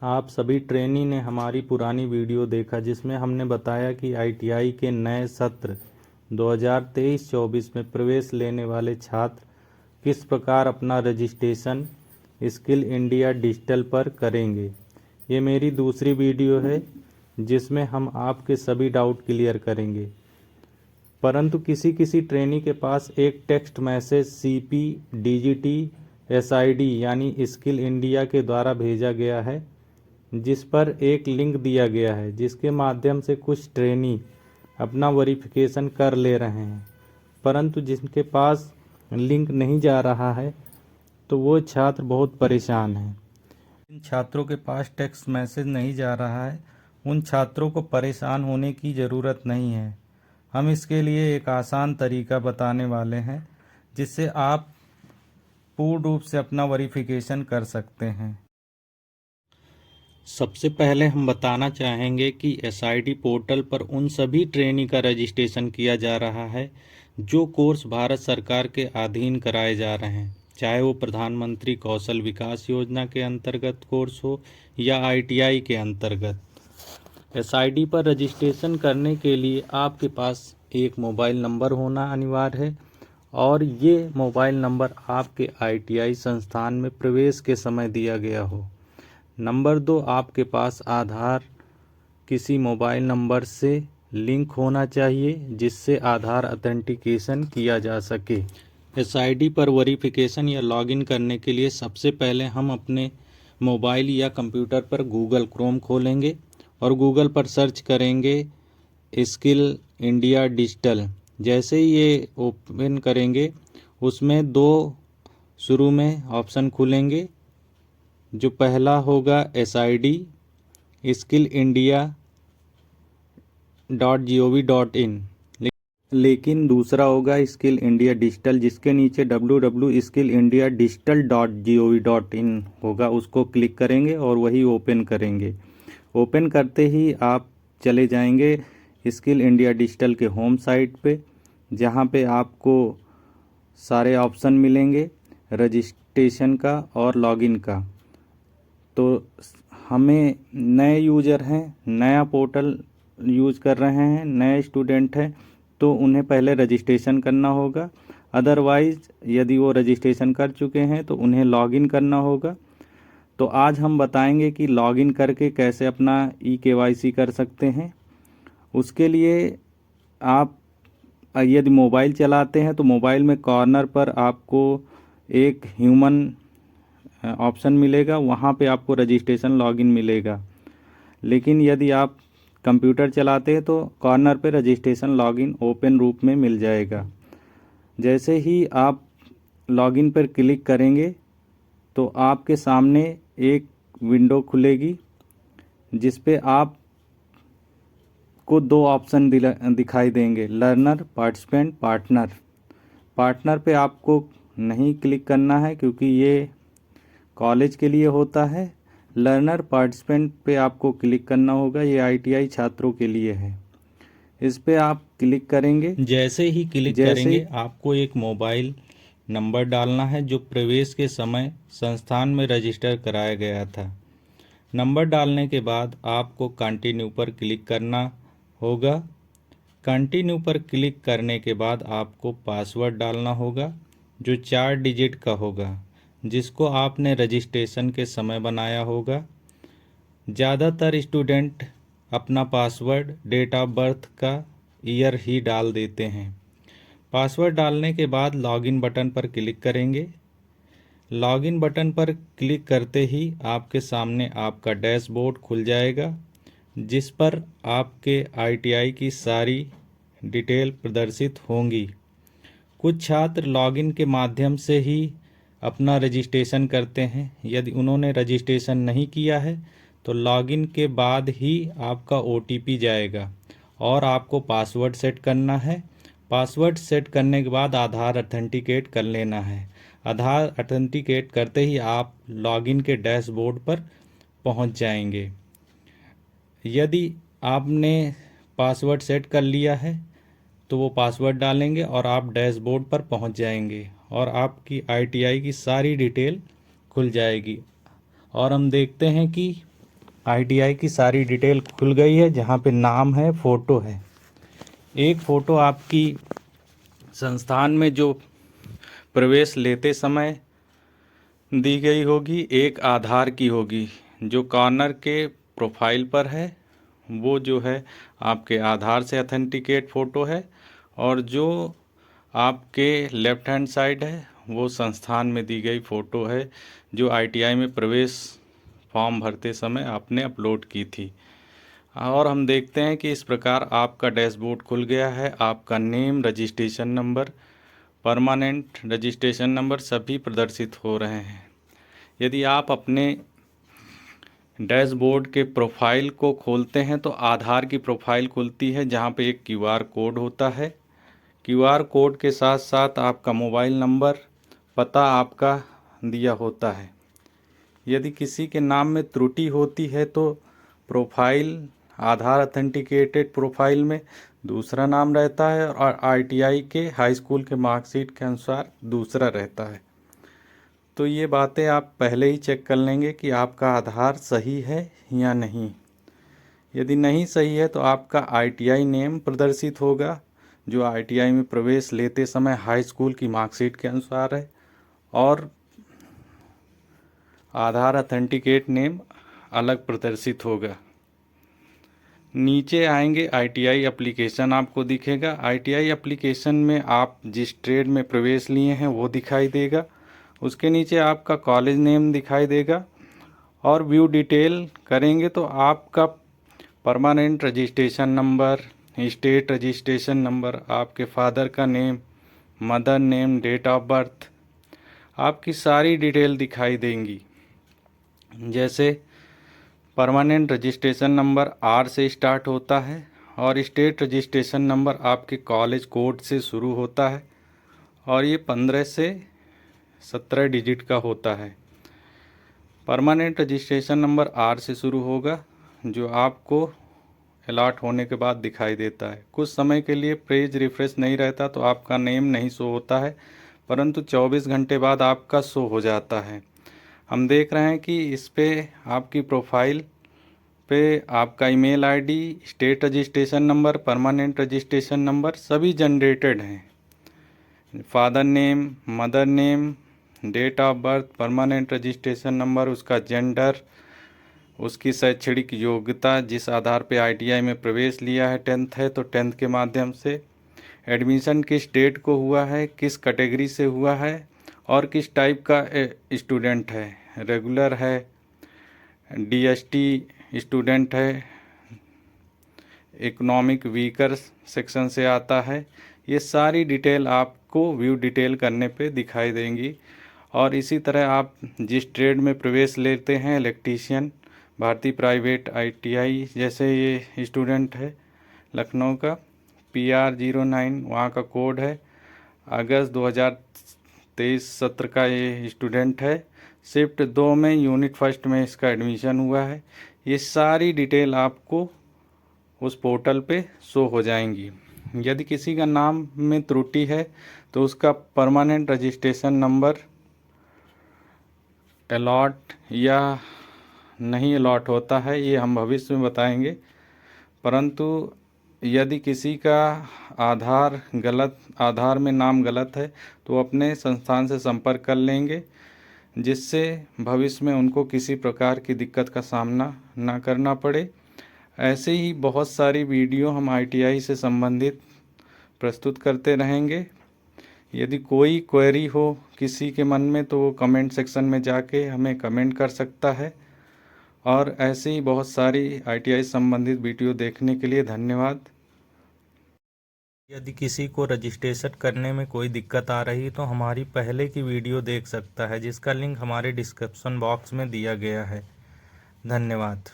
आप सभी ट्रेनी ने हमारी पुरानी वीडियो देखा जिसमें हमने बताया कि आईटीआई के नए सत्र 2023-24 में प्रवेश लेने वाले छात्र किस प्रकार अपना रजिस्ट्रेशन स्किल इंडिया डिजिटल पर करेंगे। ये मेरी दूसरी वीडियो है जिसमें हम आपके सभी डाउट क्लियर करेंगे। परंतु किसी किसी ट्रेनी के पास एक text message CP DGT SID यानी स्किल इंडिया के द्वारा भेजा गया है, जिस पर एक लिंक दिया गया है जिसके माध्यम से कुछ ट्रेनी अपना वेरिफिकेशन कर ले रहे हैं, परंतु जिनके पास लिंक नहीं जा रहा है तो वो छात्र बहुत परेशान हैं। जिन छात्रों के पास टेक्स्ट मैसेज नहीं जा रहा है उन छात्रों को परेशान होने की ज़रूरत नहीं है। हम इसके लिए एक आसान तरीका बताने वाले हैं जिससे आप पूर्ण रूप से अपना वेरिफिकेशन कर सकते हैं। सबसे पहले हम बताना चाहेंगे कि एसआईडी पोर्टल पर उन सभी ट्रेनी का रजिस्ट्रेशन किया जा रहा है जो कोर्स भारत सरकार के अधीन कराए जा रहे हैं, चाहे वो प्रधानमंत्री कौशल विकास योजना के अंतर्गत कोर्स हो या आईटीआई के अंतर्गत। एसआईडी पर रजिस्ट्रेशन करने के लिए आपके पास एक मोबाइल नंबर होना अनिवार्य है और ये मोबाइल नंबर आपके आईटीआई संस्थान में प्रवेश के समय दिया गया हो। नंबर 2, आपके पास आधार किसी मोबाइल नंबर से लिंक होना चाहिए जिससे आधार ऑथेंटिकेशन किया जा सके। एसआईडी पर वेरिफिकेशन या लॉगिन करने के लिए सबसे पहले हम अपने मोबाइल या कंप्यूटर पर गूगल क्रोम खोलेंगे और गूगल पर सर्च करेंगे स्किल इंडिया डिजिटल। जैसे ही ये ओपन करेंगे उसमें 2 शुरू में ऑप्शन खुलेंगे। जो पहला होगा SID स्किल इंडिया .gov.in, लेकिन दूसरा होगा स्किल इंडिया डिजिटल जिसके नीचे www.skillindiadigital.gov.in होगा। उसको क्लिक करेंगे और वही ओपन करेंगे। ओपन करते ही आप चले जाएंगे स्किल इंडिया डिजिटल के होम साइट पे, जहाँ पे आपको सारे ऑप्शन मिलेंगे रजिस्ट्रेशन का और लॉगिन का। तो हमें नए यूज़र हैं, नया पोर्टल यूज़ कर रहे हैं, नए स्टूडेंट हैं, तो उन्हें पहले रजिस्ट्रेशन करना होगा। अदरवाइज़ यदि वो रजिस्ट्रेशन कर चुके हैं तो उन्हें लॉगिन करना होगा। तो आज हम बताएंगे कि लॉगिन करके कैसे अपना KYC कर सकते हैं। उसके लिए आप यदि मोबाइल चलाते हैं तो मोबाइल में कॉर्नर पर आपको एक ह्यूमन ऑप्शन मिलेगा, वहाँ पे आपको रजिस्ट्रेशन लॉगिन मिलेगा। लेकिन यदि आप कंप्यूटर चलाते हैं तो कॉर्नर पे रजिस्ट्रेशन लॉगिन ओपन रूप में मिल जाएगा। जैसे ही आप लॉगिन पर क्लिक करेंगे तो आपके सामने एक विंडो खुलेगी जिस पे आप को 2 ऑप्शन दिखाई देंगे, लर्नर, पार्टिसिपेंट, पार्टनर। पार्टनर पे आपको नहीं क्लिक करना है क्योंकि ये कॉलेज के लिए होता है। लर्नर, पार्टिसिपेंट पे आपको क्लिक करना होगा, ये आईटीआई छात्रों के लिए है। इस पे आप क्लिक करेंगे। जैसे ही क्लिक करेंगे आपको एक मोबाइल नंबर डालना है जो प्रवेश के समय संस्थान में रजिस्टर कराया गया था। नंबर डालने के बाद आपको कंटिन्यू पर क्लिक करना होगा। कंटिन्यू पर क्लिक करने के बाद आपको पासवर्ड डालना होगा जो 4 डिजिट का होगा, जिसको आपने रजिस्ट्रेशन के समय बनाया होगा। ज़्यादातर स्टूडेंट अपना पासवर्ड डेट ऑफ बर्थ का ईयर ही डाल देते हैं। पासवर्ड डालने के बाद लॉगिन बटन पर क्लिक करेंगे। लॉगिन बटन पर क्लिक करते ही आपके सामने आपका डैशबोर्ड खुल जाएगा जिस पर आपके आईटीआई की सारी डिटेल प्रदर्शित होंगी। कुछ छात्र लॉगिन के माध्यम से ही अपना रजिस्ट्रेशन करते हैं। यदि उन्होंने रजिस्ट्रेशन नहीं किया है तो लॉगिन के बाद ही आपका OTP जाएगा और आपको पासवर्ड सेट करना है। पासवर्ड सेट करने के बाद आधार ऑथेंटिकेट कर लेना है। आधार ऑथेंटिकेट करते ही आप लॉगिन के डैशबोर्ड पर पहुंच जाएंगे। यदि आपने पासवर्ड सेट कर लिया है तो वो पासवर्ड डालेंगे और आप डैशबोर्ड पर पहुंच जाएंगे और आपकी आईटीआई की सारी डिटेल खुल जाएगी। और हम देखते हैं कि आईटीआई की सारी डिटेल खुल गई है, जहाँ पे नाम है, फ़ोटो है। एक फ़ोटो आपकी संस्थान में जो प्रवेश लेते समय दी गई होगी, एक आधार की होगी। जो कॉर्नर के प्रोफाइल पर है वो जो है आपके आधार से ऑथेंटिकेट फ़ोटो है, और जो आपके लेफ़्ट हैंड साइड है वो संस्थान में दी गई फ़ोटो है, जो आईटीआई में प्रवेश फॉर्म भरते समय आपने अपलोड की थी। और हम देखते हैं कि इस प्रकार आपका डैशबोर्ड खुल गया है। आपका name, registration number, permanent registration number सभी प्रदर्शित हो रहे हैं। यदि आप अपने डैशबोर्ड के प्रोफाइल को खोलते हैं तो आधार की प्रोफाइल खुलती है, जहां पे एक क्यूआर कोड होता है। क्यूआर कोड के साथ साथ आपका मोबाइल नंबर, पता आपका दिया होता है। यदि किसी के नाम में त्रुटि होती है तो प्रोफाइल, आधार ऑथेंटिकेटेड प्रोफाइल में दूसरा नाम रहता है, और आईटीआई के हाई स्कूल के मार्कशीट के अनुसार दूसरा रहता है। तो ये बातें आप पहले ही चेक कर लेंगे कि आपका आधार सही है या नहीं। यदि नहीं सही है तो आपका आईटीआई नेम प्रदर्शित होगा, जो आईटीआई में प्रवेश लेते समय हाई स्कूल की मार्कशीट के अनुसार है, और आधार ऑथेंटिकेट नेम अलग प्रदर्शित होगा। नीचे आएंगे, आईटीआई एप्लीकेशन आपको दिखेगा। आईटीआई एप्लीकेशन में आप जिस ट्रेड में प्रवेश लिए हैं वो दिखाई देगा। उसके नीचे आपका कॉलेज नेम दिखाई देगा, और व्यू डिटेल करेंगे तो आपका permanent registration number, state registration number, आपके फादर का name, mother name, date of birth, आपकी सारी डिटेल दिखाई देंगी। जैसे परमानेंट रजिस्ट्रेशन नंबर आर से स्टार्ट होता है, और स्टेट रजिस्ट्रेशन नंबर आपके कॉलेज कोड से शुरू होता है, और ये 15 से 17 डिजिट का होता है। परमानेंट रजिस्ट्रेशन नंबर आर से शुरू होगा, जो आपको अलॉट होने के बाद दिखाई देता है। कुछ समय के लिए पेज रिफ्रेश नहीं रहता तो आपका नेम नहीं शो होता है, परंतु 24 घंटे बाद आपका शो हो जाता है। हम देख रहे हैं कि इस पे आपकी प्रोफाइल पे आपका email ID, state registration number, permanent registration number सभी जनरेटेड हैं। Father name, mother name, date of birth, permanent registration number, उसका जेंडर, उसकी शैक्षणिक योग्यता, जिस आधार पे आईटीआई में प्रवेश लिया है, 10th है तो 10th के माध्यम से, एडमिशन किस डेट को हुआ है, किस कैटेगरी से हुआ है, और किस टाइप का स्टूडेंट है, रेगुलर है, डीएसटी स्टूडेंट है, इकोनॉमिक वीकर सेक्शन से आता है। ये सारी डिटेल आपको व्यू डिटेल करने पे दिखाई देंगी। और इसी तरह आप जिस ट्रेड में प्रवेश लेते हैं, इलेक्ट्रीशियन, भारतीय प्राइवेट आईटीआई, जैसे ये स्टूडेंट है लखनऊ का, PR09 वहाँ का कोड है, अगस्त 2023 सत्र का ये स्टूडेंट है, शिफ्ट 2 में यूनिट फर्स्ट में इसका एडमिशन हुआ है। ये सारी डिटेल आपको उस पोर्टल पे शो हो जाएंगी। यदि किसी का नाम में त्रुटि है तो उसका परमानेंट रजिस्ट्रेशन नंबर अलॉट या नहीं अलॉट होता है, ये हम भविष्य में बताएंगे। परंतु यदि किसी का आधार में नाम गलत है तो अपने संस्थान से संपर्क कर लेंगे, जिससे भविष्य में उनको किसी प्रकार की दिक्कत का सामना ना करना पड़े। ऐसे ही बहुत सारी वीडियो हम आईटीआई से संबंधित प्रस्तुत करते रहेंगे। यदि कोई क्वेरी हो किसी के मन में तो वो कमेंट सेक्शन में जाके हमें कमेंट कर सकता है। और ऐसे ही बहुत सारी आईटीआई संबंधित वीडियो देखने के लिए धन्यवाद। यदि किसी को रजिस्ट्रेशन करने में कोई दिक्कत आ रही तो हमारी पहले की वीडियो देख सकता है, जिसका लिंक हमारे डिस्क्रिप्शन बॉक्स में दिया गया है। धन्यवाद।